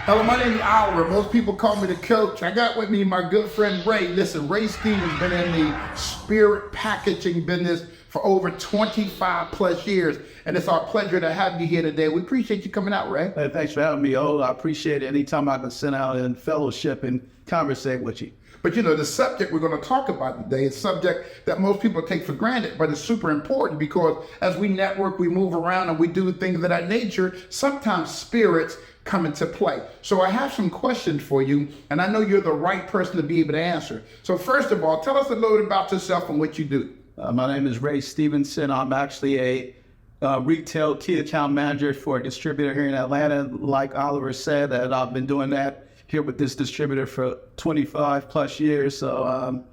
Hello, my name is Oliver. Most people call me the coach. I got with me my good friend Ray. Listen, Ray Stevenson been in the spirit packaging business for over 25 plus years. And it's our pleasure to have you here today. We appreciate you coming out, Ray. Hey, thanks for having me, I appreciate it. Anytime I can sit out and fellowship and conversate with you. But you know, the subject we're going to talk about today is a subject that most people take for granted, but it's super important because as we network, we move around and we do things of that nature, sometimes spirits come into play. So I have some questions for you, and I know you're the right person to be able to answer. So first of all, tell us a little bit about yourself and what you do. My name is Ray Stevenson. I'm actually a retail key account manager for a distributor here in Atlanta. Like Oliver said, that I've been doing that here with this distributor for 25 plus years. So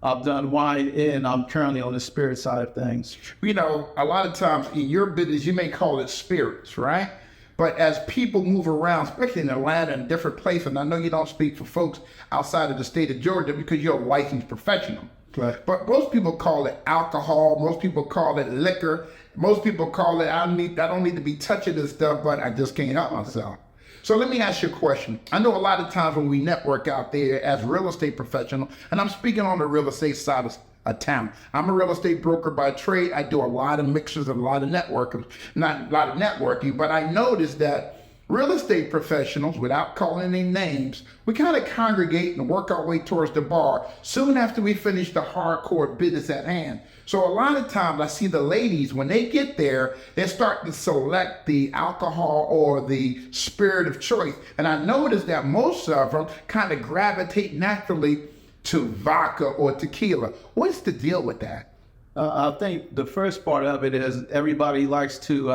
I've done wine and I'm currently on the spirit side of things. You know, a lot of times in your business, you may call it spirits, right? But as people move around, especially in Atlanta and different places, and I know you don't speak for folks outside of the state of Georgia because you're a licensed professional. Right. But most people call it alcohol. Most people call it liquor. Most people call it, I don't need to be touching this stuff, but I just can't help myself. So let me ask you a question. I know a lot of times when we network out there as real estate professional, and I'm speaking on the real estate side of town. I'm a real estate broker by trade. I do a lot of mixers and a lot of networking, not a lot of networking, but I noticed that real estate professionals, without calling any names, we kind of congregate and work our way towards the bar soon after we finish the hardcore business at hand. So a lot of times I see the ladies, when they get there, they start to select the alcohol or the spirit of choice. And I noticed that most of them kind of gravitate naturally to vodka or tequila. What's the deal with that? I think the first part of it is everybody likes to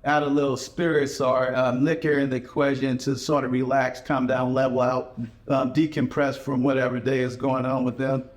add a little spirits or liquor in the equation to sort of relax, calm down, level out, decompress from whatever day is going on with them.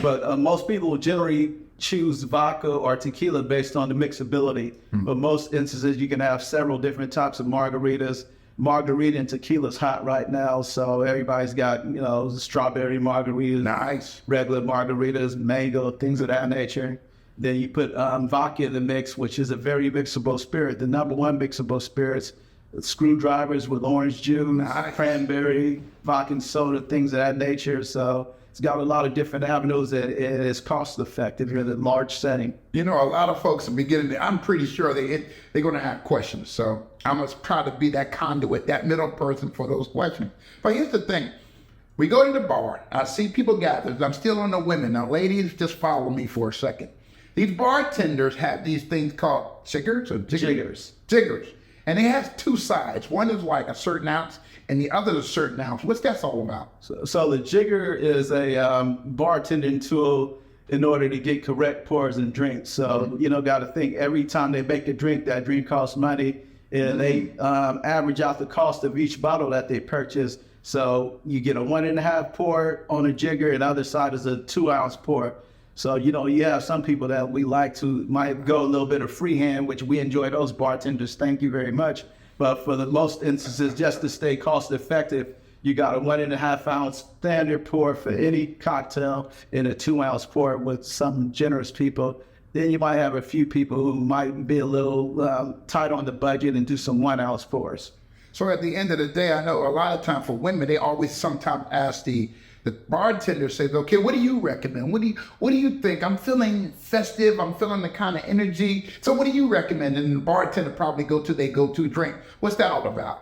But most people generally choose vodka or tequila based on the mixability. But most instances, you can have several different types of margaritas. Margarita and tequila is hot right now, so everybody's got, you know, strawberry margaritas, Nice. regular margaritas, mango, things of that nature. Then you put vodka in the mix, which is a very mixable spirit. The number one mixable spirits, screwdrivers with orange juice, Nice. cranberry, vodka and soda, things of that nature. So it's got a lot of different avenues and it's cost effective in a large setting. You know, a lot of folks are beginning, I'm pretty sure they're going to have questions. So I must try to be that conduit, that middle person for those questions. But here's the thing. We go to the bar. I see people gathered. I'm still on the women. Now, ladies, just follow me for a second. These bartenders have these things called jiggers or Jiggers. Jiggers. And they have two sides. One is like a certain ounce and the other is a certain ounce. What's that all about? So the jigger is a bartending tool in order to get correct pours and drinks. So, you know, got to think every time they make a drink, that drink costs money. And they average out the cost of each bottle that they purchase. So you get a 1.5 pour on a jigger, and the other side is a 2 ounce pour. So, you know, you have some people that we like to might go a little bit of freehand, which we enjoy those bartenders. Thank you very much. But for the most instances, just to stay cost effective, you got a 1.5 ounce standard pour for any cocktail and a 2 ounce pour with some generous people. Then you might have a few people who might be a little tight on the budget and do some 1 ounce pours. So at the end of the day, I know a lot of time for women, they always sometimes ask the bartender, says, okay, what do you recommend? What do you think? I'm feeling festive. I'm feeling the kind of energy. So what do you recommend? And the bartender probably go to their go-to drink. What's that all about?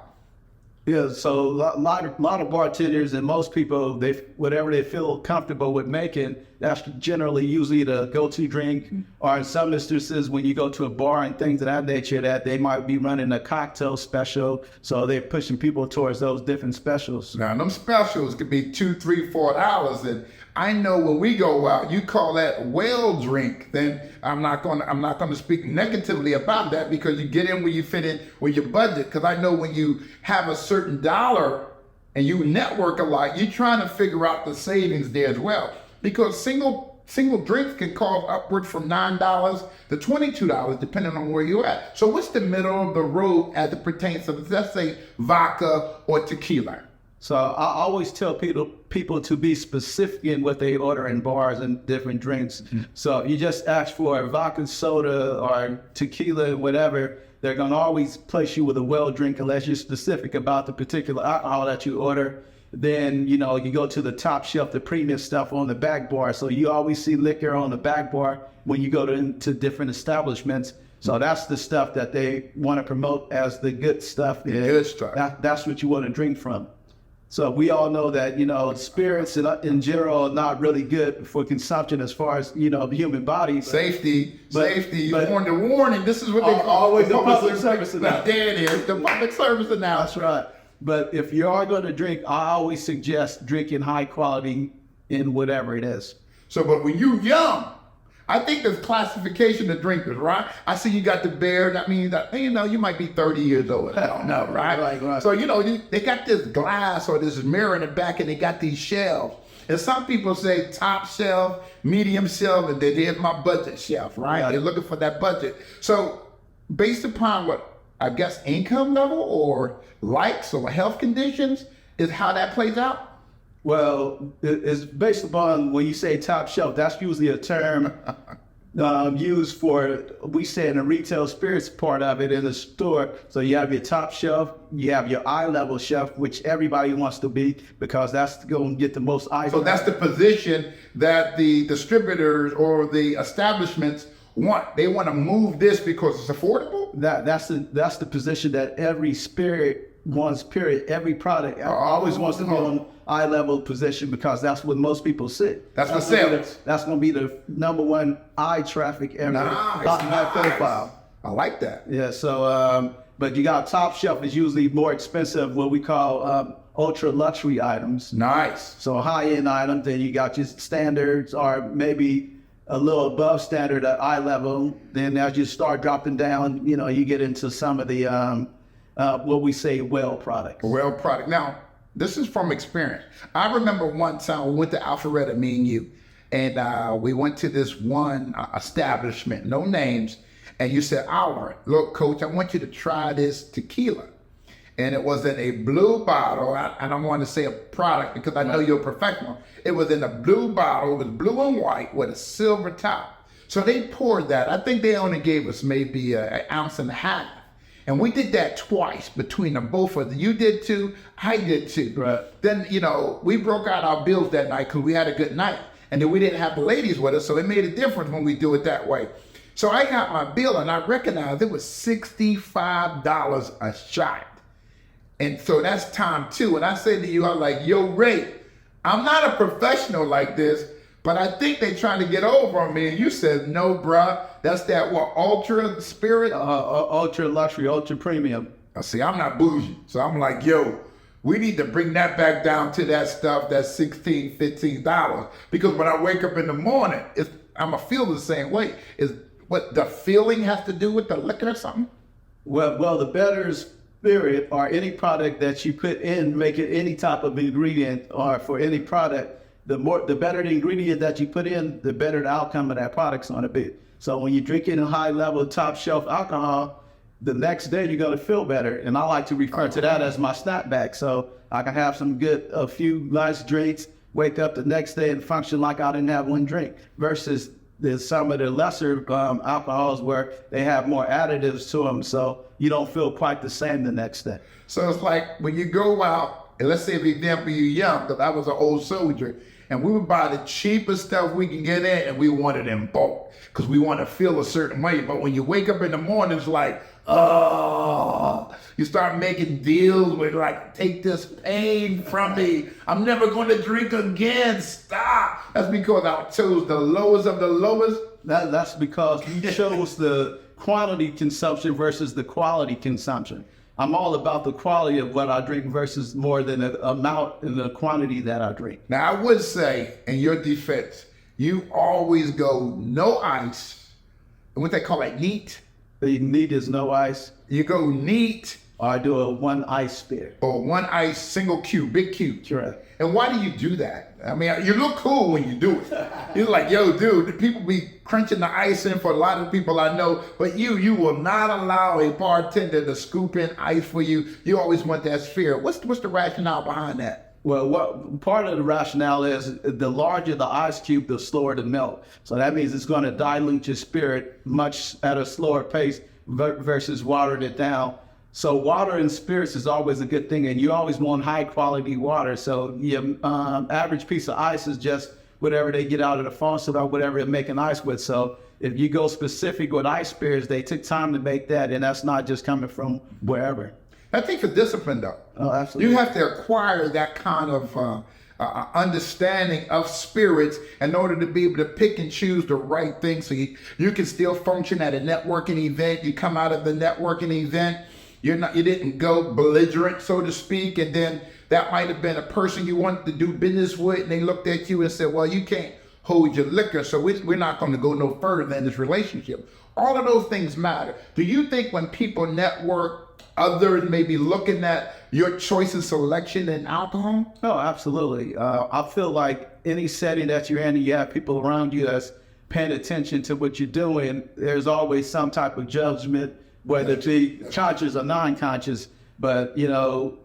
Yeah, so a lot of bartenders and most people, whatever they feel comfortable with making, that's generally usually the go-to drink. Or in some instances, when you go to a bar and things of that nature, that they might be running a cocktail special, so they're pushing people towards those different specials. Now, them specials could be $2, $3, $4, and I know when we go out, you call that whale drink. Then I'm not going to speak negatively about that because you get in where you fit in with your budget. Because I know when you have a certain dollar and you network a lot, you're trying to figure out the savings there as well. Because single drinks can cost upward from $9 to $22, depending on where you're at. So what's the middle of the road as it pertains to, let's say, vodka or tequila? So I always tell people to be specific in what they order in bars and different drinks. So you just ask for a vodka soda or tequila, whatever, they're going to always place you with a well drink unless you're specific about the particular alcohol that you order. Then, you go to the top shelf, the premium stuff on the back bar. So you always see liquor on the back bar when you go to different establishments. So that's the stuff that they want to promote as the good stuff. Good stuff. That's what you want to drink from. So we all know that, spirits in general are not really good for consumption as far as, the human body. Safety. On the warning, this is what they call always the public service announcement. There it is, the public service announcement. That's right. But if you are going to drink, I always suggest drinking high quality in whatever it is. So, but when you young, I think there's classification of drinkers, right? I see you got the bear. That means that, you might be 30 years old. I don't know, right? Right. So, they got this glass or this mirror in the back and they got these shelves. And some people say top shelf, medium shelf, and then here's my budget shelf, right? Yeah. They're looking for that budget. So based upon what, I guess, income level or likes or health conditions is how that plays out? Well, it's based upon when you say top shelf, that's usually a term used for, we say in the retail spirits part of it in the store. So you have your top shelf, you have your eye level shelf, which everybody wants to be because that's going to get the most eyes. So that's the position that the distributors or the establishments want. They want to move this because it's affordable? That's the position that every spirit wants, period. Every product always wants to be on eye level position because that's what most people sit. That's what sells. That's going to be the number one eye traffic ever. Nice. Profile. I like that. Yeah. So, but you got top shelf is usually more expensive, what we call ultra luxury items. Nice. So high end items. Then you got just standards or maybe a little above standard at eye level. Then as you start dropping down, you get into some of the what we say well products. Well product. Now, this is from experience. I remember one time we went to Alpharetta, me and you, and we went to this one establishment, no names, and you said, Albert, look, coach, I want you to try this tequila. And it was in a blue bottle. I don't want to say a product because I know you're a professional. It was in a blue bottle. It was blue and white with a silver top. So they poured that. I think they only gave us maybe an ounce and a half. And we did that twice between them, both of them. You did too, I did too. Right. Then, we broke out our bills that night because we had a good night. And then we didn't have the ladies with us, so it made a difference when we do it that way. So I got my bill and I recognized it was $65 a shot. And so that's time two. And I said to you, I'm like, yo, Ray, I'm not a professional like this, but I think they're trying to get over on me. And you said, no, bruh, that's that ultra spirit? Ultra luxury, ultra premium. See, I'm not bougie. So I'm like, yo, we need to bring that back down to that stuff that's $16, $15. Because when I wake up in the morning, I'm going to feel the same way. Is what the feeling has to do with the liquor or something? Well, the better spirit or any product that you put in, make it any type of ingredient or for any product, the better the ingredient that you put in, the better the outcome of that product's going to be. So when you're drinking a high level top shelf alcohol, the next day you're going to feel better. And I like to refer to that as my snapback. So I can have a few nice drinks, wake up the next day and function like I didn't have one drink versus there's some of the lesser alcohols where they have more additives to them. So you don't feel quite the same the next day. So it's like when you go out, and let's say, for example, you're young, because I was an old soldier, and we would buy the cheapest stuff we can get in, and we want it in bulk, because we want to feel a certain way. But when you wake up in the morning, it's like, oh, you start making deals with like, take this pain from me. I'm never going to drink again. Stop. That's because I chose the lowest of the lowest. That's because you chose the quantity consumption versus the quality consumption. I'm all about the quality of what I drink versus more than the amount and the quantity that I drink. Now, I would say, in your defense, you always go no ice. And what they call it, neat. The neat is no ice. You go neat. or I do a one ice spirit. Or one ice, single cube, big cube. Correct. And why do you do that? I mean, you look cool when you do it. You're like, yo, dude, the people be crunching the ice in for a lot of people I know, but you will not allow a bartender to scoop in ice for you. You always want that sphere. What's the rationale behind that? Well, what part of the rationale is the larger the ice cube, the slower the melt. So that means it's going to dilute your spirit much at a slower pace versus watered it down. So water and spirits is always a good thing, and you always want high quality water. So your average piece of ice is just whatever they get out of the faucet or whatever they're making ice with. So if you go specific with ice spirits, they took time to make that, and that's not just coming from wherever. That takes a discipline, though. Oh, absolutely. You have to acquire that kind of understanding of spirits in order to be able to pick and choose the right thing, so you can still function at a networking event. You come out of the networking event, you didn't go belligerent, so to speak, and then that might have been a person you wanted to do business with, and they looked at you and said, well, you can't hold your liquor, so we're not going to go no further in this relationship. All of those things matter. Do you think when people network, others may be looking at your choice of selection in alcohol? No, absolutely. I feel like any setting that you're in, you have people around you that's paying attention to what you're doing. There's always some type of judgment, whether it be conscious or non-conscious. But, you know,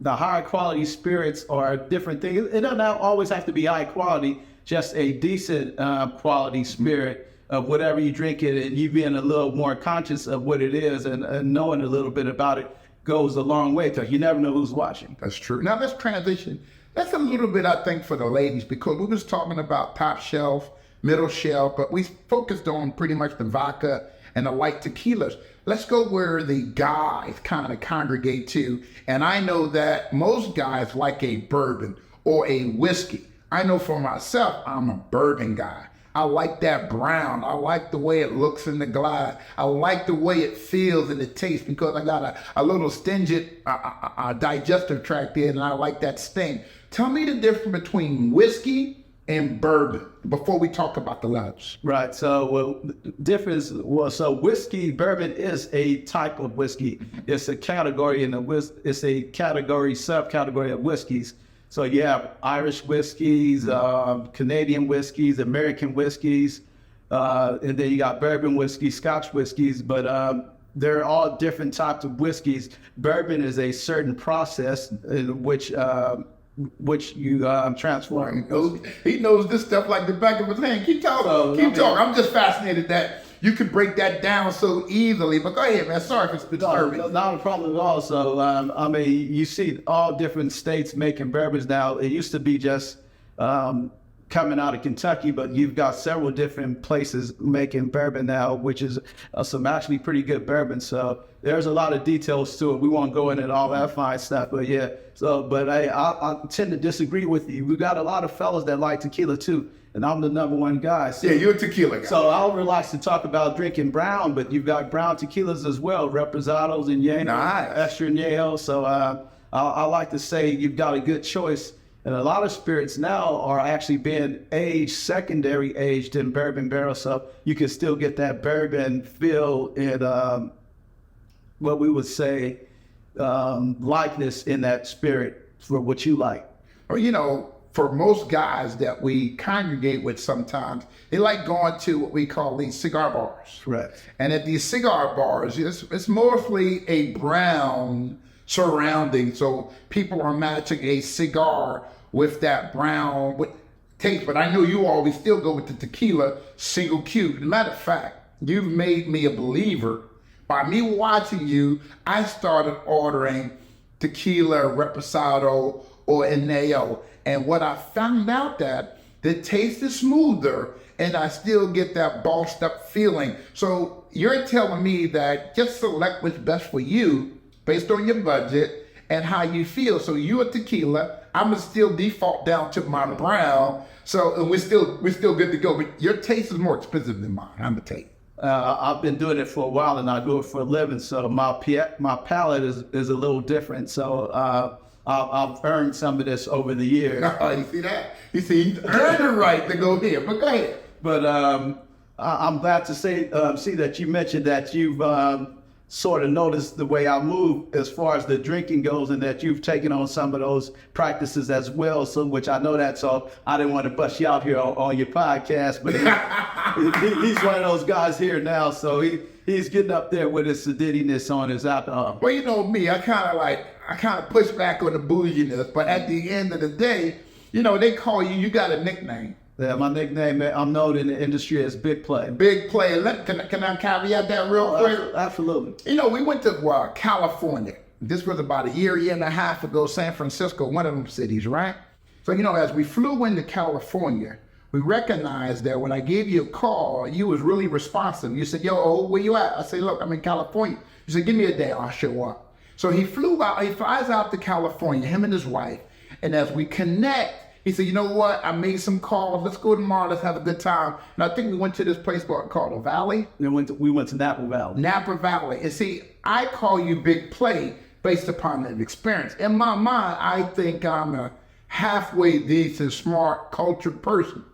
the higher quality spirits are different things. It doesn't always have to be high quality, just a decent quality spirit of whatever you drink it, and you being a little more conscious of what it is and knowing a little bit about it goes a long way, because you never know who's watching. That's true. Now let's transition. That's a little bit, I think, for the ladies, because we was talking about top shelf, middle shelf, but we focused on pretty much the vodka and the light tequilas. Let's go where the guys kind of congregate to. And I know that most guys like a bourbon or a whiskey. I know for myself, I'm a bourbon guy. I like that brown. I like the way it looks in the glass. I like the way it feels and it tastes, because I got a little stringent digestive tract there, and I like that sting. Tell me the difference between whiskey and bourbon before we talk about the lounge. Right. So so whiskey, bourbon is a type of whiskey. It's a category it's a category, subcategory of whiskeys. So you have Irish whiskeys, Canadian whiskeys, American whiskeys, and then you got bourbon whiskeys, Scotch whiskeys, but they're all different types of whiskeys. Bourbon is a certain process in which you transform. He knows this stuff like the back of his hand. Keep talking. Talking. I'm just fascinated that you can break that down so easily. But go ahead, man. Sorry if it's disturbing. No, not a problem at all. So, I mean, you see all different states making bourbons now. It used to be just coming out of Kentucky, but you've got several different places making bourbon now, which is some actually pretty good bourbon. So there's a lot of details to it. We won't go into all that fine stuff, but yeah. So, but I tend to disagree with you. We got a lot of fellas that like tequila too, and I'm the number one guy. So, yeah, you're a tequila guy. So I'll relax to talk about drinking brown, but you've got brown tequilas as well, Reposados and Añejo, nice. Extra Añejo. So I like to say you've got a good choice. And a lot of spirits now are actually being aged, secondary aged in bourbon barrels, so you can still get that bourbon feel and what we would say likeness in that spirit for what you like. Or, you know, for most guys that we congregate with sometimes, they like going to what we call these cigar bars. Correct. And at these cigar bars, it's mostly a brown surrounding, so people are matching a cigar with that brown taste. But I know you always still go with the tequila single cube. As a matter of fact, you've made me a believer. By me watching you, I started ordering tequila, reposado, or Añejo. And what I found out that the taste is smoother, and I still get that bossed up feeling. So you're telling me that just select what's best for you based on your budget and how you feel. So you're a tequila, I'm gonna still default down to my brown. So and we're still good to go. But your taste is more expensive than mine, I'm gonna tell you. I've been doing it for a while, and I do it for a living. So my palate is a little different. So I've earned some of this over the years. You see that? You see, he's earned the right to go here. But go ahead. But I'm glad to see that you mentioned that you've sort of noticed the way I move as far as the drinking goes, and that you've taken on some of those practices as well. So, which I know that, so I didn't want to bust you out here on your podcast, but he's one of those guys here now. So he's getting up there with his sedittiness on his alcohol. Well, you know me, I kind of push back on the bouginess, but at the end of the day, you know, they call you got a nickname. Yeah, my nickname, I'm known in the industry as Big Play. Big Play. Can I caveat that real quick? Absolutely. You know, we went to California. This was about a year and a half ago, San Francisco, one of them cities, right? So, you know, as we flew into California, we recognized that when I gave you a call, you was really responsive. You said, yo, where you at? I said, look, I'm in California. You said, give me a day, I'll show up. So he flies out to California, him and his wife. And as we connect, he said, you know what? I made some calls. Let's go tomorrow. Let's have a good time. And I think we went to this place called the Valley. We went to Napa Valley. Napa Valley. And see, I call you Big Play based upon that experience. In my mind, I think I'm a halfway decent, smart, cultured person.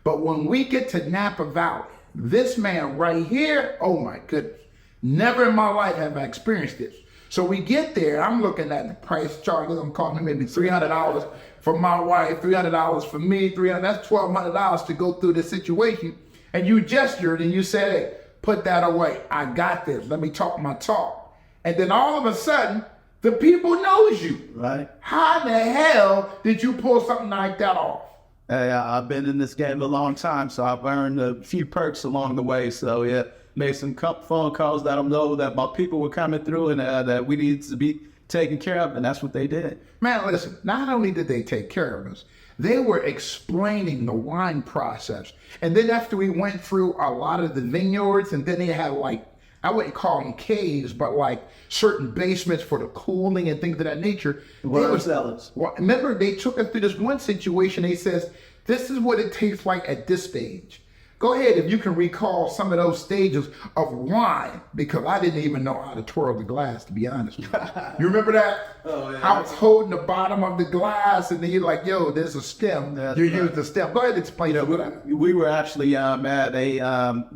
But when we get to Napa Valley, this man right here, oh my goodness, never in my life have I experienced this. So we get there, I'm looking at the price chart. I'm calling maybe $300 for my wife, $300 for me, that's $1,200 to go through this situation. And you gestured and you said, hey, put that away. I got this. Let me talk my talk. And then all of a sudden, the people knows you. Right. How in the hell did you pull something like that off? Hey, I've been in this game a long time, so I've earned a few perks along the way. So yeah, made some phone calls that I know that my people were coming through and that we need to be taken care of, and that's what they did. Man, listen, not only did they take care of us, they were explaining the wine process. And then after we went through a lot of the vineyards, and then they had like, I wouldn't call them caves, but like certain basements for the cooling and things of that nature. Wine cellars. Well, remember, they took us through this one situation. They says, this is what it tastes like at this stage. Go ahead if you can recall some of those stages of wine, because I didn't even know how to twirl the glass, to be honest with you. You remember that? Oh, yeah. I was holding the bottom of the glass, and then you're like, yo, there's a stem. That's You right. use the stem. Go ahead and explain it. We were actually at a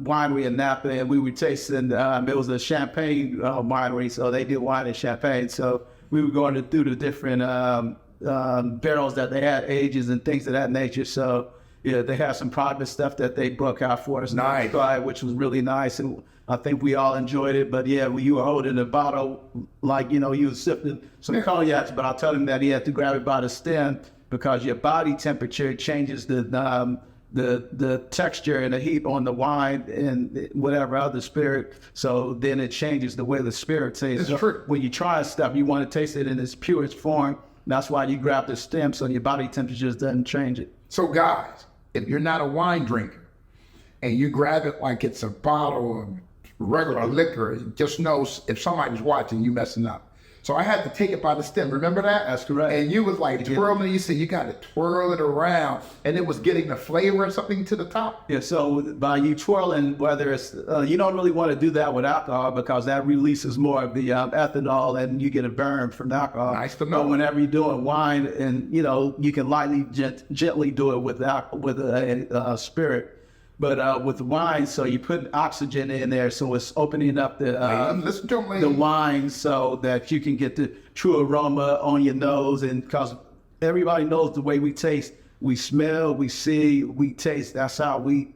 winery in Napa, and we were tasting, it was a champagne winery, so they did wine and champagne. So we were going through the different barrels that they had, ages and things of that nature. So yeah, they had some private stuff that they broke out for us. Nice. Which was really nice, and I think we all enjoyed it. But yeah, when you were holding the bottle, like, you know, you were sipping some cognacs, but I told him that he had to grab it by the stem because your body temperature changes the texture and the heat on the wine and whatever other spirit. So then it changes the way the spirit tastes. It's true. When you try stuff, you want to taste it in its purest form. That's why you grab the stem so your body temperature doesn't change it. So guys, if you're not a wine drinker and you grab it like it's a bottle of regular liquor, just know if somebody's watching, you messing up. So I had to take it by the stem. Remember that? That's correct. And you was like twirling. You said you got to twirl it around, and it was getting the flavor or something to the top. Yeah. So by you twirling, whether it's you don't really want to do that with alcohol because that releases more of the ethanol, and you get a burn from the alcohol. Nice to know. But whenever you're doing wine, and you know, you can lightly, gently do it with a spirit. But with wine, so you put oxygen in there, so it's opening up Listen to me. the wine so that you can get the true aroma on your nose. And because everybody knows the way we taste, we smell, we see, we taste. That's how we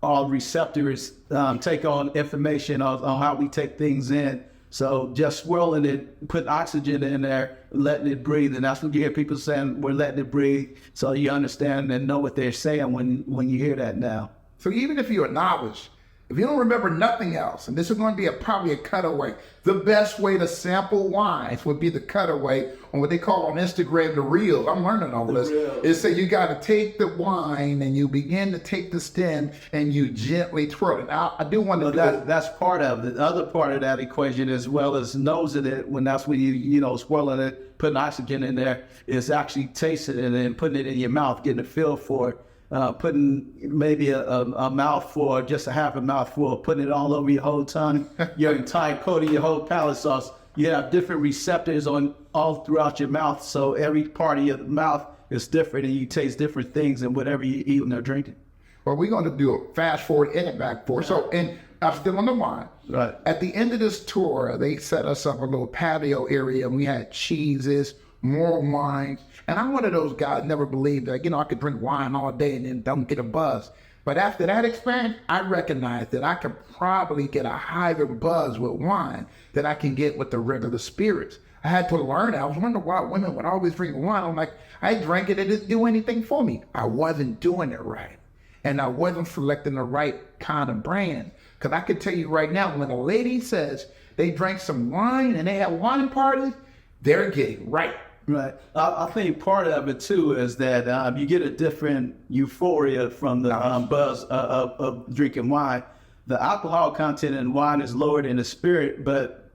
all receptors take on information on how we take things in. So just swirling it, put oxygen in there, letting it breathe. And that's what you hear people saying, we're letting it breathe. So you understand and know what they're saying when you hear that now. So even if you're a novice, if you don't remember nothing else, and this is going to be probably a cutaway, the best way to sample wines would be the cutaway on what they call on Instagram the reels. I'm learning all this. Is say you got to take the wine and you begin to take the stem and you gently twirl it. I do want to do it. That's part of it. The other part of that equation, as well as nosing it, when that's when you know, swirling it, putting oxygen in there, is actually tasting it and putting it in your mouth, getting a feel for it. Putting maybe a mouthful, just a half a mouthful, putting it all over your whole tongue, your entire coating, your whole palate sauce. You have different receptors on all throughout your mouth, so every part of your mouth is different, and you taste different things in whatever you're eating or drinking. Well, we're going to do a fast forward and a back forward. So, and I'm still on the wine. Right. At the end of this tour, they set us up a little patio area, and we had cheeses, more wine. And I'm one of those guys never believed that, I could drink wine all day and then don't get a buzz. But after that experience, I recognized that I could probably get a higher buzz with wine than I can get with the regular spirits. I had to learn it. I was wondering why women would always drink wine. I'm like, I drank it, it didn't do anything for me. I wasn't doing it right. And I wasn't selecting the right kind of brand. Because I can tell you right now, when a lady says they drank some wine and they have wine parties, they're getting right. Right. I think part of it too is that you get a different euphoria from the buzz of drinking wine. The alcohol content in wine is lower than the spirit, but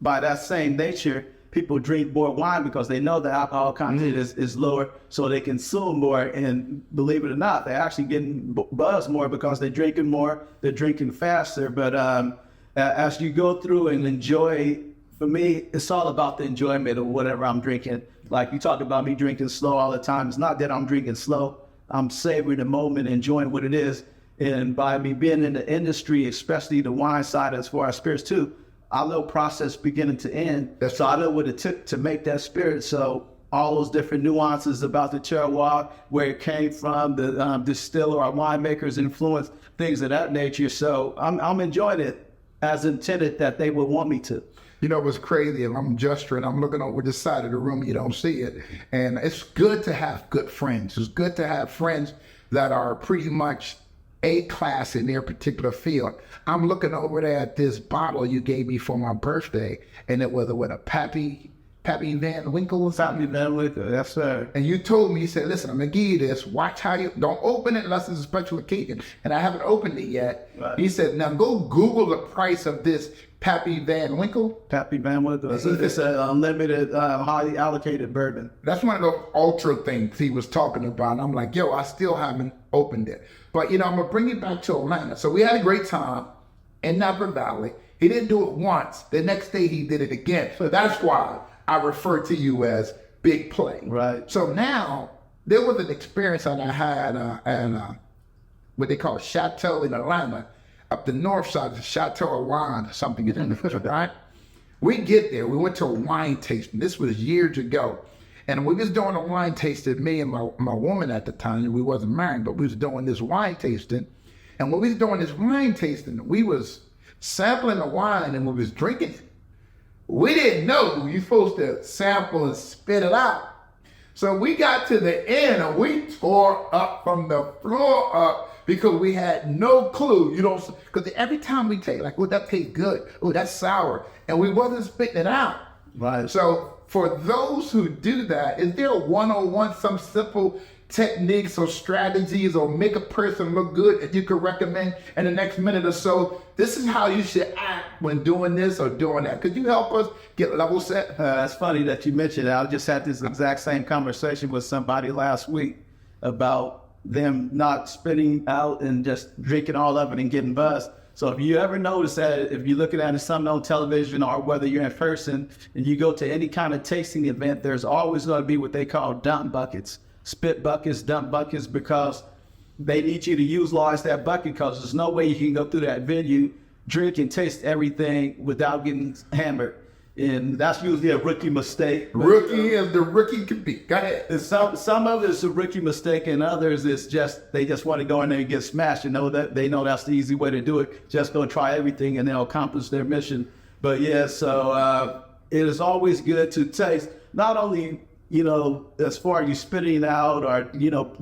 by that same nature, people drink more wine because they know the alcohol content is lower, so they consume more. And believe it or not, they're actually getting buzzed more because they're drinking more, they're drinking faster. But as you go through and enjoy, for me, it's all about the enjoyment of whatever I'm drinking. Like you talk about me drinking slow all the time. It's not that I'm drinking slow. I'm savoring the moment, enjoying what it is. And by me being in the industry, especially the wine side as far as spirits too, I know process beginning to end. So I know what it took to make that spirit. So all those different nuances about the terroir, where it came from, the distiller or winemaker's influence, things of that nature. So I'm enjoying it as intended that they would want me to. What's crazy, I'm gesturing, I'm looking over the side of the room, you don't see it. And it's good to have good friends. It's good to have friends that are pretty much A-class in their particular field. I'm looking over there at this bottle you gave me for my birthday, and it was with a Pappy Van Winkle or something. Pappy Van Winkle, yes sir. And you told me, you said, listen, I'm gonna give you this, watch how you, don't open it unless it's a special occasion. And I haven't opened it yet. Right. He said, now go Google the price of this Pappy Van Winkle. Pappy Van Winkle. It's an unlimited, highly allocated bourbon. That's one of those ultra things he was talking about. And I'm like, yo, I still haven't opened it. But, I'm going to bring it back to Atlanta. So we had a great time in Napa Valley. He didn't do it once. The next day he did it again. So that's why I refer to you as Big Play. Right. So now there was an experience that I had at what they call Chateau in Atlanta. Up the north side of Chateau of Wine or something, right? We get there, we went to a wine tasting. This was years ago. And we was doing a wine tasting, me and my woman at the time, we wasn't married, but we was doing this wine tasting. And when we was doing this wine tasting, we was sampling the wine and we was drinking it. We didn't know you're supposed to sample and spit it out. So we got to the end and we tore up from the floor up because we had no clue, because every time we take, like, oh, that tastes good. Oh, that's sour. And we wasn't spitting it out. Right. So for those who do that, is there a 101, some simple techniques or strategies or make a person look good that you could recommend in the next minute or so? This is how you should act when doing this or doing that. Could you help us get level set? It's funny that you mentioned that. I just had this exact same conversation with somebody last week about them not spitting out and just drinking all of it and getting buzzed. So if you ever notice that, if you're looking at something on television or whether you're in person and you go to any kind of tasting event, there's always going to be what they call dump buckets, spit buckets, dump buckets, because they need you to utilize that bucket because there's no way you can go through that venue, drink and taste everything without getting hammered. And that's usually a rookie mistake. Rookie as the rookie can be. Go ahead. And some of it's a rookie mistake, and others is just they just want to go in there and get smashed and know that they know that's the easy way to do it. Just go try everything and they'll accomplish their mission. But yeah, so it is always good to taste, not only as far as you spitting it out or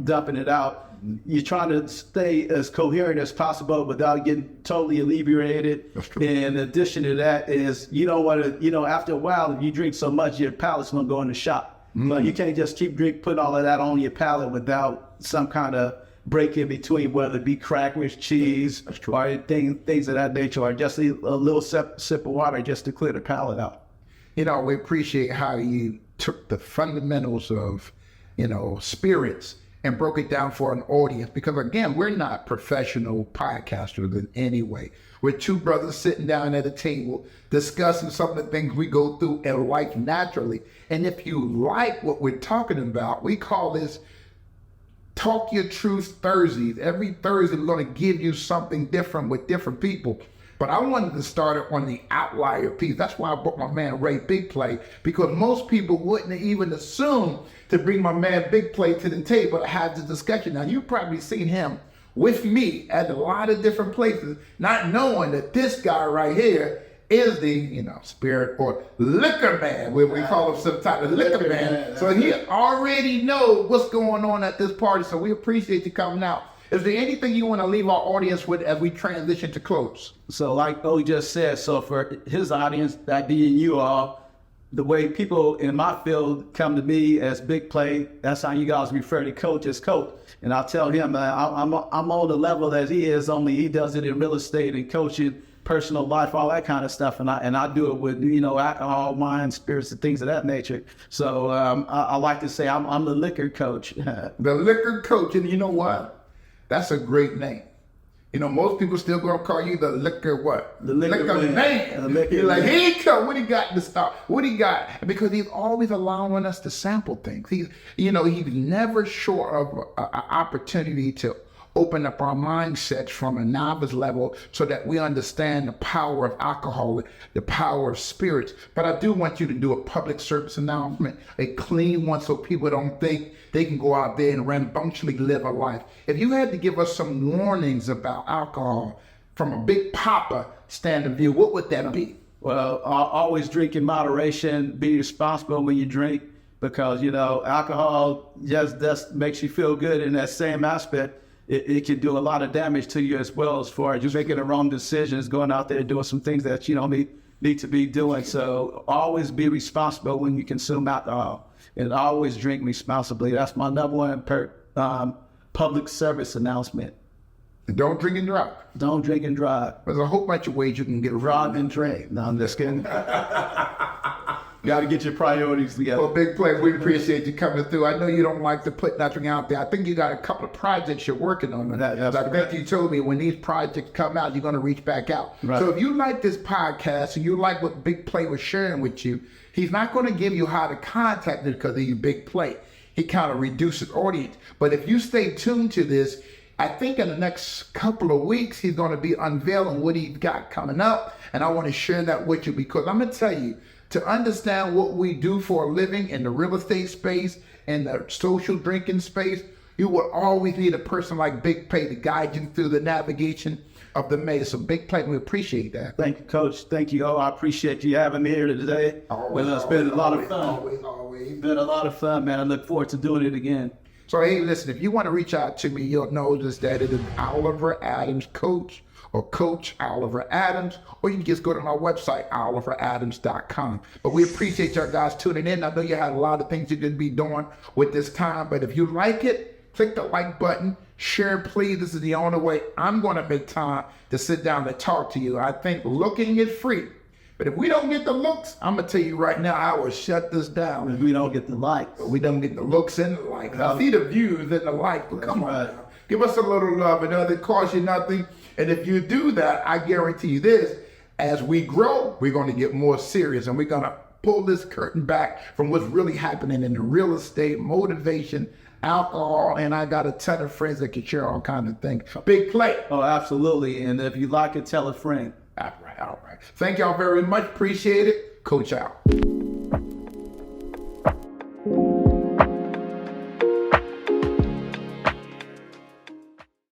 dumping it out. You're trying to stay as coherent as possible without getting totally inebriated. In addition to that is you don't want to, after a while, if you drink so much, your palate's going to go into shock. But you can't just keep putting all of that on your palate without some kind of break in between, whether it be crackers, cheese, or things of that nature, or just a little sip of water just to clear the palate out. We appreciate how you took the fundamentals of, spirits and broke it down for an audience, because again, we're not professional podcasters in any way. We're two brothers sitting down at a table discussing some of the things we go through in life naturally. And if you like what we're talking about, we call this Talk Your Truth Thursdays. Every Thursday, we're going to give you something different with different people. But I wanted to start it on the outlier piece. That's why I brought my man Ray Big Play, because most people wouldn't even assume to bring my man Big Play to the table to have this discussion. Now, you've probably seen him with me at a lot of different places, not knowing that this guy right here is the, spirit or liquor man, where we call him sometimes the liquor man. So he already knows what's going on at this party. So we appreciate you coming out. Is there anything you want to leave our audience with as we transition to close? So like O just said, so for his audience, that being you all, the way people in my field come to me as Big Play, that's how you guys refer to Coach as Coach. And I'll tell him I'm on the level that he is, only he does it in real estate and coaching, personal life, all that kind of stuff. And I do it with, alcohol, wine, spirits, and things of that nature. So I like to say I'm the liquor coach. The liquor coach. And you know what? That's a great name. Most people still gonna call you the liquor what? The liquor man. The liquor You're like, here he come. What he got to start? What he got? Because he's always allowing us to sample things. He's never short of an opportunity to open up our mindsets from a novice level so that we understand the power of alcohol, the power of spirits. But I do want you to do a public service announcement, a clean one, so people don't think they can go out there and rambunctiously live a life. If you had to give us some warnings about alcohol from a Big Papa stand of view, what would that be? Well, always drink in moderation, be responsible when you drink, because, alcohol just makes you feel good in that same aspect. It can do a lot of damage to you as well, as far as you making the wrong decisions, going out there doing some things that you don't need to be doing. So always be responsible when you consume alcohol, and always drink responsibly. That's my number one public service announcement. And don't drink and drive. Don't drink and drive. There's a whole bunch of ways you can get Rob and drink. No, I'm just kidding. Got to get your priorities together. Well, Big Play, we appreciate you coming through. I know you don't like to put nothing out there. I think you got a couple of projects you're working on. I bet you told me when these projects come out, you're going to reach back out. Right. So if you like this podcast and you like what Big Play was sharing with you, he's not going to give you how to contact it because he's Big Play. He kind of reduces audience. But if you stay tuned to this, I think in the next couple of weeks, he's going to be unveiling what he's got coming up. And I want to share that with you, because I'm going to tell you, to understand what we do for a living in the real estate space and the social drinking space, you will always need a person like Big Play to guide you through the navigation of the maze. So Big Play, we appreciate that. Thank you, Coach. Thank you. I appreciate you having me here today. It's been a lot of fun. Always. Been a lot of fun, man. I look forward to doing it again. So, hey, listen, if you want to reach out to me, you'll notice that it is Oliver Adams Coach or Coach Oliver Adams, or you can just go to my website, oliveradams.com. But we appreciate y'all guys tuning in. I know you had a lot of things you could be doing with this time, but if you like it, click the like button, share, please. This is the only way I'm going to make time to sit down and talk to you. I think looking is free. But if we don't get the looks, I'm going to tell you right now, I will shut this down. If we don't get the likes. We don't get the looks and the likes. I see the views and the likes, but come on now. Give us a little love. It doesn't cost you nothing. And if you do that, I guarantee you this, as we grow, we're going to get more serious, and we're going to pull this curtain back from what's really happening in the real estate, motivation, alcohol, and I got a ton of friends that can share all kinds of things. Big Play. Oh, absolutely. And if you like it, tell a friend. All right. Thank y'all very much. Appreciate it. Coach out.